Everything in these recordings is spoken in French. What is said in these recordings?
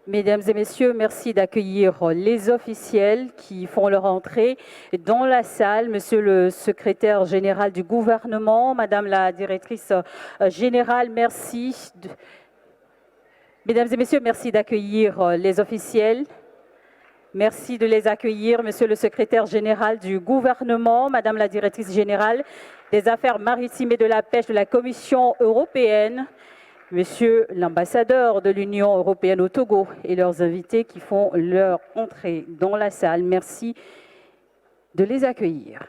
Mesdames et messieurs, merci d'accueillir les officiels qui font leur entrée dans la salle. Monsieur le secrétaire général du gouvernement, Madame la directrice générale, merci. Mesdames et messieurs, merci d'accueillir les officiels. Merci de les accueillir, Monsieur le secrétaire général du gouvernement, Madame la directrice générale des affaires maritimes et de la pêche de la Commission européenne, Monsieur l'ambassadeur de l'Union européenne au Togo et leurs invités qui font leur entrée dans la salle. Merci de les accueillir.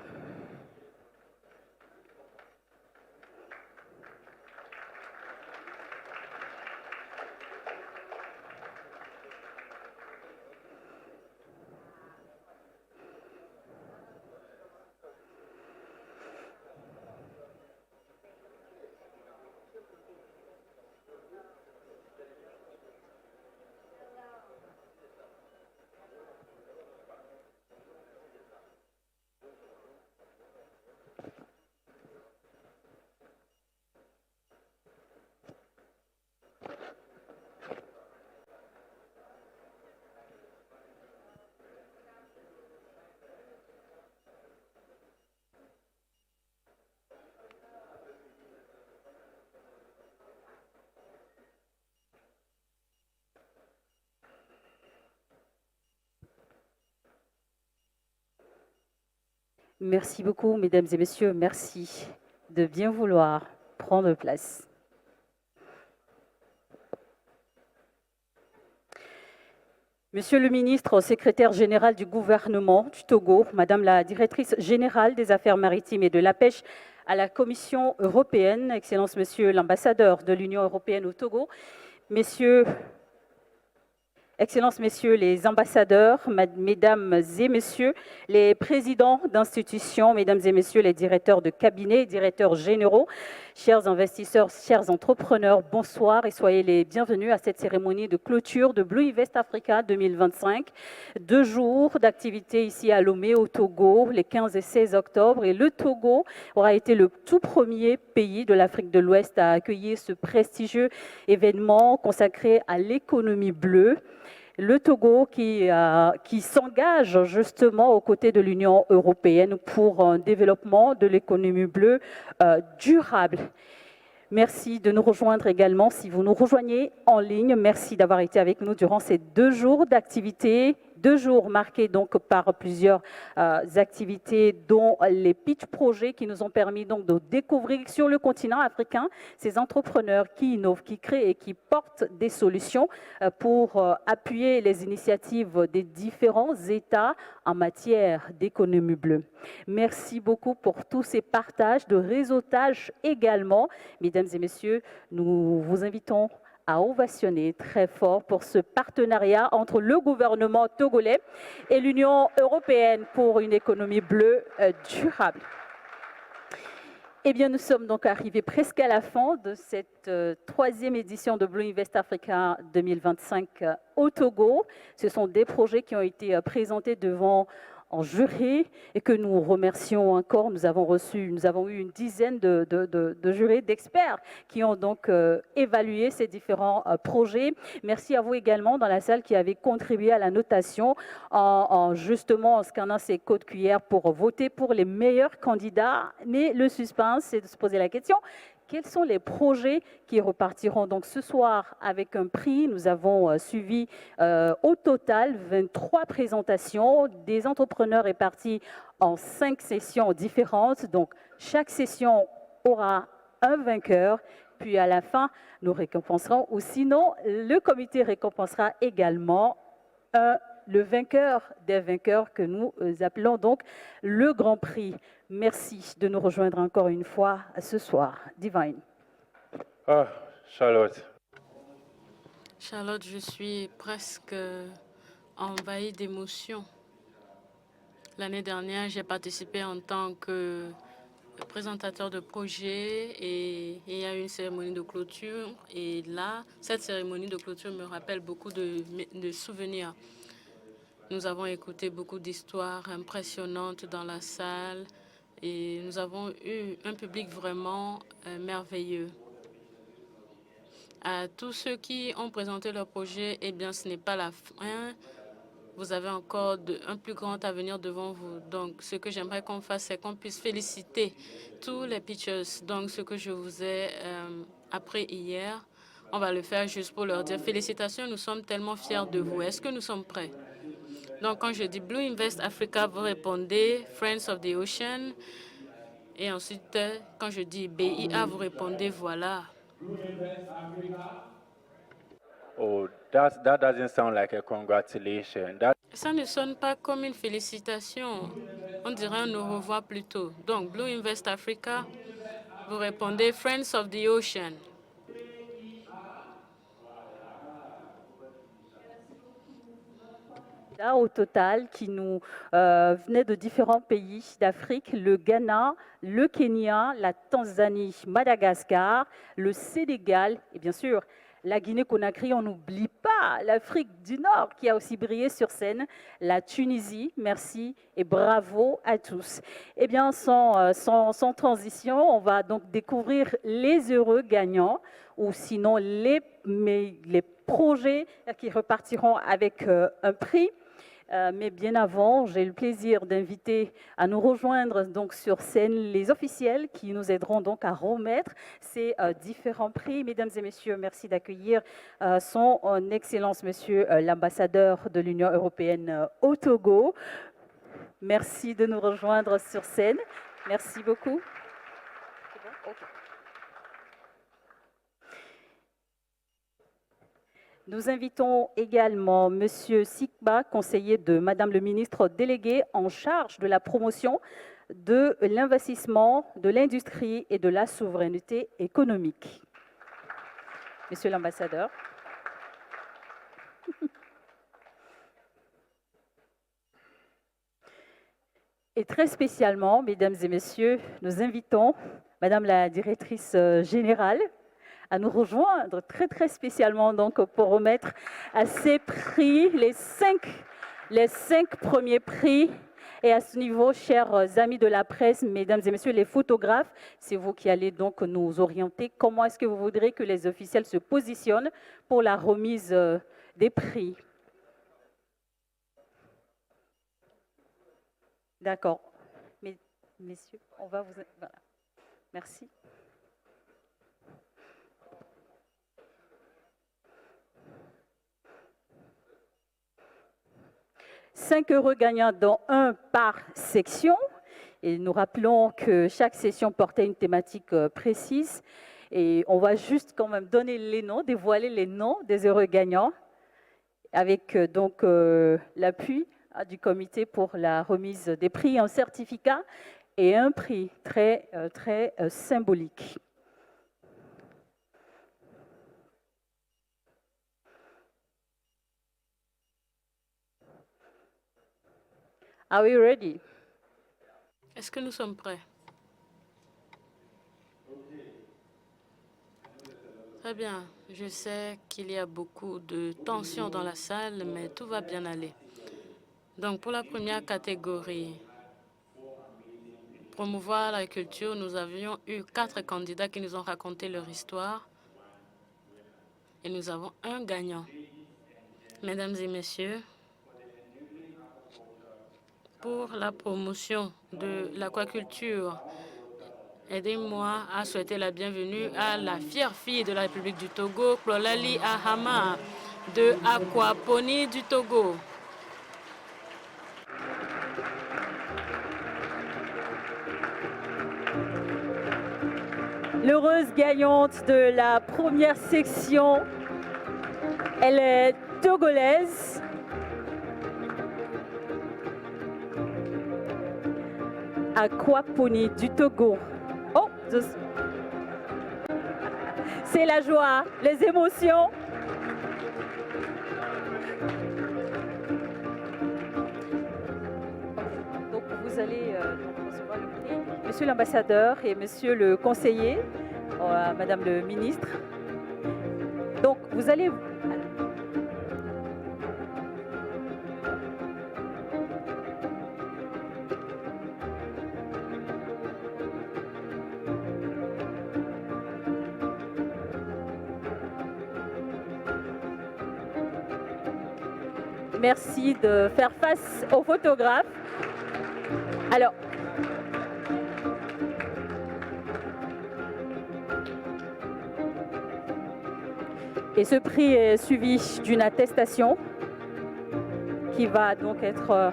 Merci beaucoup, mesdames et messieurs. Merci de bien vouloir prendre place. Monsieur le ministre, secrétaire général du gouvernement du Togo, Madame la directrice générale des affaires maritimes et de la pêche à la Commission européenne, Excellence Monsieur l'ambassadeur de l'Union européenne au Togo, Excellences, Messieurs les ambassadeurs, Mesdames et Messieurs les présidents d'institutions, Mesdames et Messieurs les directeurs de cabinet, directeurs généraux, chers investisseurs, chers entrepreneurs, bonsoir et soyez les bienvenus à cette cérémonie de clôture de Blue Invest Africa 2025. 2 jours d'activité ici à Lomé, au Togo, les 15 et 16 octobre. Et le Togo aura été le tout premier pays de l'Afrique de l'Ouest à accueillir ce prestigieux événement consacré à l'économie bleue. Le Togo qui s'engage justement aux côtés de l'Union européenne pour un développement de l'économie bleue durable. Merci de nous rejoindre également. Si vous nous rejoignez en ligne, merci d'avoir été avec nous durant ces 2 jours d'activité. 2 jours marqués donc par plusieurs activités, dont les pitch projets qui nous ont permis donc de découvrir sur le continent africain ces entrepreneurs qui innovent, qui créent et qui portent des solutions pour appuyer les initiatives des différents États en matière d'économie bleue. Merci beaucoup pour tous ces partages de réseautage également. Mesdames et messieurs, nous vous invitons à ovationner très fort pour ce partenariat entre le gouvernement togolais et l'Union européenne pour une économie bleue durable. Eh bien, nous sommes donc arrivés presque à la fin de cette 3e édition de Blue Invest Africa 2025 au Togo. Ce sont des projets qui ont été présentés devant en jury et que nous remercions encore. Nous avons eu une dizaine de jurés, d'experts qui ont donc évalué ces différents projets. Merci à vous également dans la salle qui avez contribué à la notation justement en scannant ces codes QR pour voter pour les meilleurs candidats. Mais le suspense, c'est de se poser la question: quels sont les projets qui repartiront donc ce soir avec un prix? Nous avons suivi au total 23 présentations, des entrepreneurs répartis en 5 sessions différentes. Donc chaque session aura un vainqueur, puis à la fin, nous récompenserons, ou sinon le comité récompensera également le vainqueur des vainqueurs que nous appelons donc le Grand Prix. Merci de nous rejoindre encore une fois ce soir. Divine. Ah, Charlotte. Charlotte, je suis presque envahie d'émotions. L'année dernière, j'ai participé en tant que présentateur de projet et il y a eu une cérémonie de clôture. Et là, cette cérémonie de clôture me rappelle beaucoup de souvenirs. Nous avons écouté beaucoup d'histoires impressionnantes dans la salle et nous avons eu un public vraiment merveilleux. À tous ceux qui ont présenté leur projet, eh bien, ce n'est pas la fin. Vous avez encore un plus grand avenir devant vous. Donc, ce que j'aimerais qu'on fasse, c'est qu'on puisse féliciter tous les pitchers. Donc, ce que je vous ai appris hier, on va le faire juste pour leur dire félicitations, nous sommes tellement fiers de vous. Est-ce que nous sommes prêts? Donc, quand je dis Blue Invest Africa, vous répondez Friends of the Ocean. Et ensuite, quand je dis BIA, vous répondez voilà. Oh, that doesn't sound like a congratulation. Ça ne sonne pas comme une félicitation. On dirait un au revoir plutôt. Donc, Blue Invest Africa, vous répondez Friends of the Ocean. Là, au total, qui nous venaient de différents pays d'Afrique, le Ghana, le Kenya, la Tanzanie, Madagascar, le Sénégal et bien sûr la Guinée-Conakry. On n'oublie pas l'Afrique du Nord qui a aussi brillé sur scène, la Tunisie. Merci et bravo à tous. Eh bien, sans transition, on va donc découvrir les heureux gagnants ou sinon les projets qui repartiront avec un prix. Mais bien avant, j'ai le plaisir d'inviter à nous rejoindre donc sur scène les officiels qui nous aideront donc à remettre ces différents prix. Mesdames et messieurs, merci d'accueillir son Excellence Monsieur l'ambassadeur de l'Union européenne au Togo. Merci de nous rejoindre sur scène. Merci beaucoup. C'est bon? Okay. Nous invitons également Monsieur Sikba, conseiller de Madame le ministre délégué en charge de la promotion de l'investissement, de l'industrie et de la souveraineté économique. Monsieur l'ambassadeur. Et très spécialement, mesdames et messieurs, nous invitons Madame la directrice générale à nous rejoindre très spécialement donc pour remettre à ces prix les cinq premiers prix. Et à ce niveau, chers amis de la presse, mesdames et messieurs les photographes, c'est vous qui allez donc nous orienter. Comment est-ce que vous voudrez que les officiels se positionnent pour la remise des prix? D'accord. Messieurs, on va vous... Voilà. Merci. Cinq heureux gagnants, dont un par section. Et nous rappelons que chaque session portait une thématique précise. Et on va juste quand même donner les noms, dévoiler les noms des heureux gagnants, avec donc l'appui du comité pour la remise des prix, un certificat et un prix très symbolique. Are we ready? Est-ce que nous sommes prêts? Très bien. Je sais qu'il y a beaucoup de tension dans la salle, mais tout va bien aller. Donc, pour la première catégorie, promouvoir la culture, nous avions eu 4 candidats qui nous ont raconté leur histoire et nous avons un gagnant. Mesdames et messieurs, pour la promotion de l'aquaculture, aidez-moi à souhaiter la bienvenue à la fière fille de la République du Togo, Klolali Ahama, de Aquaponie du Togo. L'heureuse gagnante de la première section, elle est togolaise. Aquaponie du Togo. Oh, c'est la joie, les émotions. Donc vous allez recevoir le prix. Monsieur l'ambassadeur et monsieur le conseiller, madame le ministre. Donc vous allez... merci de faire face aux photographes. Alors, et ce prix est suivi d'une attestation qui va donc être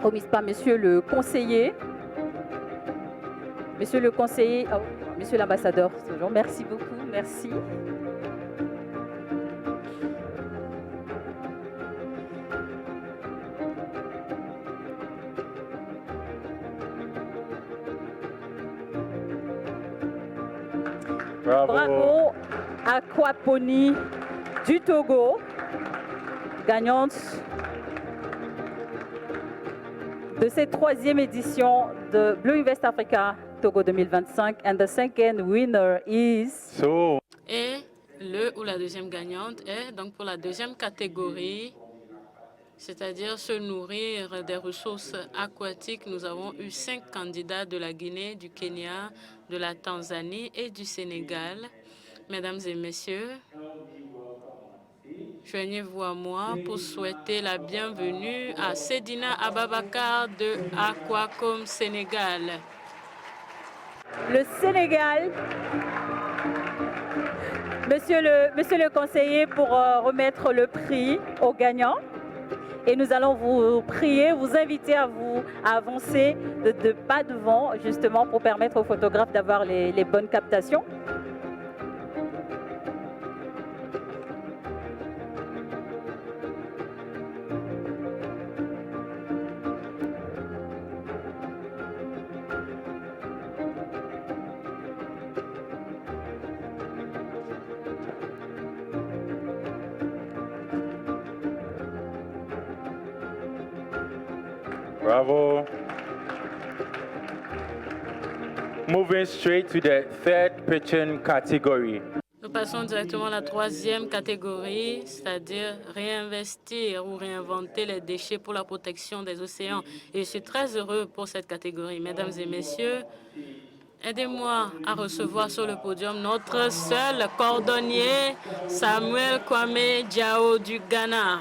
remise par Monsieur le conseiller. Monsieur le conseiller, oh, Monsieur l'ambassadeur, toujours. Merci beaucoup, merci. Bravo à Kwaponi du Togo, gagnante de cette 3e édition de Blue Invest Africa Togo 2025. And the second winner is... Et le ou la deuxième gagnante est donc pour la deuxième catégorie, c'est-à-dire se nourrir des ressources aquatiques. Nous avons eu 5 candidats de la Guinée, du Kenya, de la Tanzanie et du Sénégal. Mesdames et messieurs, joignez-vous à moi pour souhaiter la bienvenue à Sedina Ababakar de Aquacom Sénégal. Le Sénégal, monsieur le conseiller, pour remettre le prix aux gagnants. Et nous allons vous prier, vous inviter à vous avancer de pas devant, justement, pour permettre aux photographes d'avoir les bonnes captations. Bravo. Moving straight to the third pitching category. Nous passons directement à la 3e catégorie, c'est-à-dire réinvestir ou réinventer les déchets pour la protection des océans. Et je suis très heureux pour cette catégorie. Mesdames et messieurs, aidez-moi à recevoir sur le podium notre seul cordonnier, Samuel Kwame Diao du Ghana.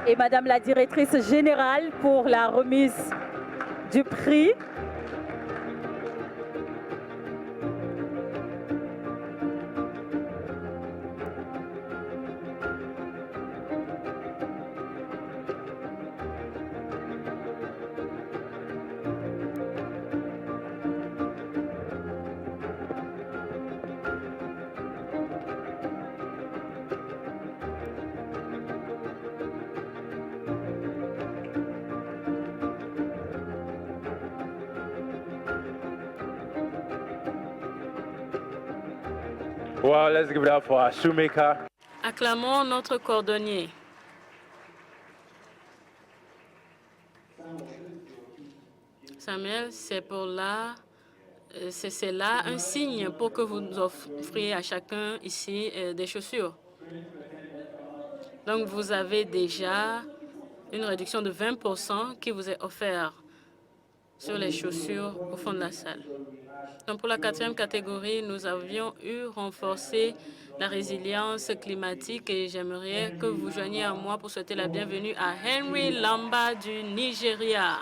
Et Madame la directrice générale pour la remise du prix. Wow, let's give it up for our shoemaker. Acclamons notre cordonnier. Samuel, c'est là un signe pour que vous nous offriez à chacun ici des chaussures. Donc, vous avez déjà une réduction de 20% qui vous est offerte sur les chaussures au fond de la salle. Donc, pour la 4e catégorie, nous avions eu renforcé la résilience climatique et j'aimerais que vous joigniez à moi pour souhaiter la bienvenue à Henry Lamba du Nigeria.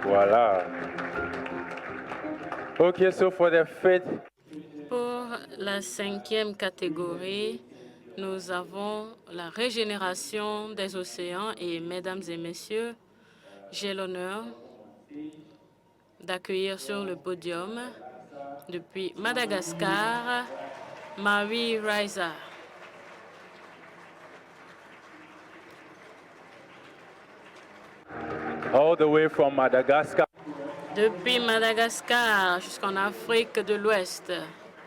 Voilà. Okay, so for the 5th. Pour la 5e catégorie, nous avons la régénération des océans et mesdames et messieurs, j'ai l'honneur d'accueillir sur le podium depuis Madagascar, Marie Reiser. All the way from Madagascar. Depuis Madagascar jusqu'en Afrique de l'Ouest.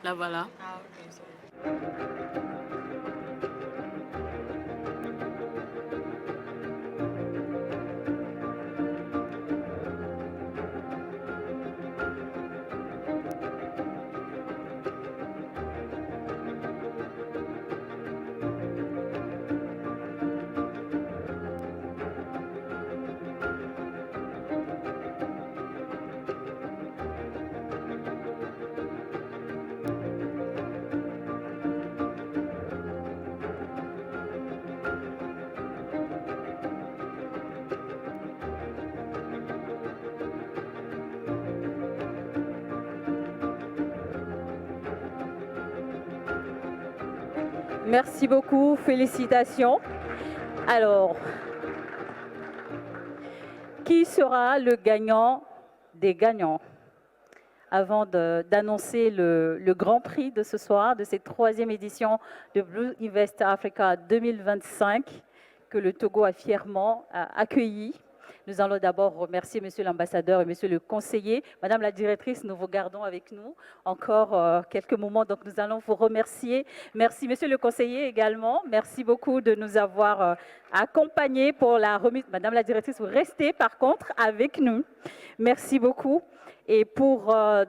La voilà. Merci beaucoup, félicitations. Alors, qui sera le gagnant des gagnants? Avant d'annoncer le grand prix de ce soir, de cette 3e édition de Blue Invest Africa 2025, que le Togo a fièrement accueilli. Nous allons d'abord remercier Monsieur l'ambassadeur et Monsieur le conseiller. Madame la directrice, nous vous gardons avec nous encore quelques moments, donc nous allons vous remercier. Merci Monsieur le conseiller également. Merci beaucoup de nous avoir accompagnés pour la remise. Madame la directrice, vous restez par contre avec nous. Merci beaucoup. Et pour la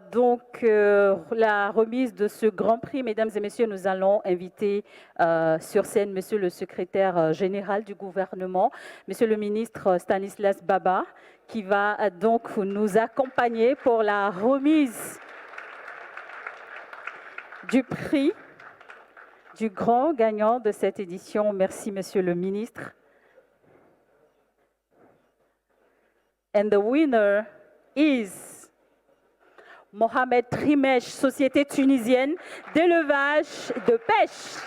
remise de ce grand prix, mesdames et messieurs, nous allons inviter sur scène monsieur le secrétaire général du gouvernement, monsieur le ministre Stanislas Baba, qui va donc nous accompagner pour la remise du prix du grand gagnant de cette édition. Merci, monsieur le ministre. And the winner is Mohamed Trimech, société tunisienne d'élevage de pêche.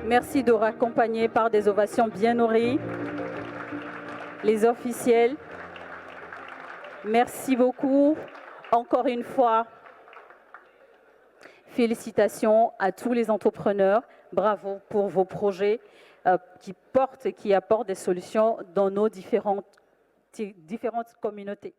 Merci de raccompagner par des ovations bien nourries les officiels. Merci beaucoup. Encore une fois, félicitations à tous les entrepreneurs. Bravo pour vos projets qui portent et qui apportent des solutions dans nos différentes communautés.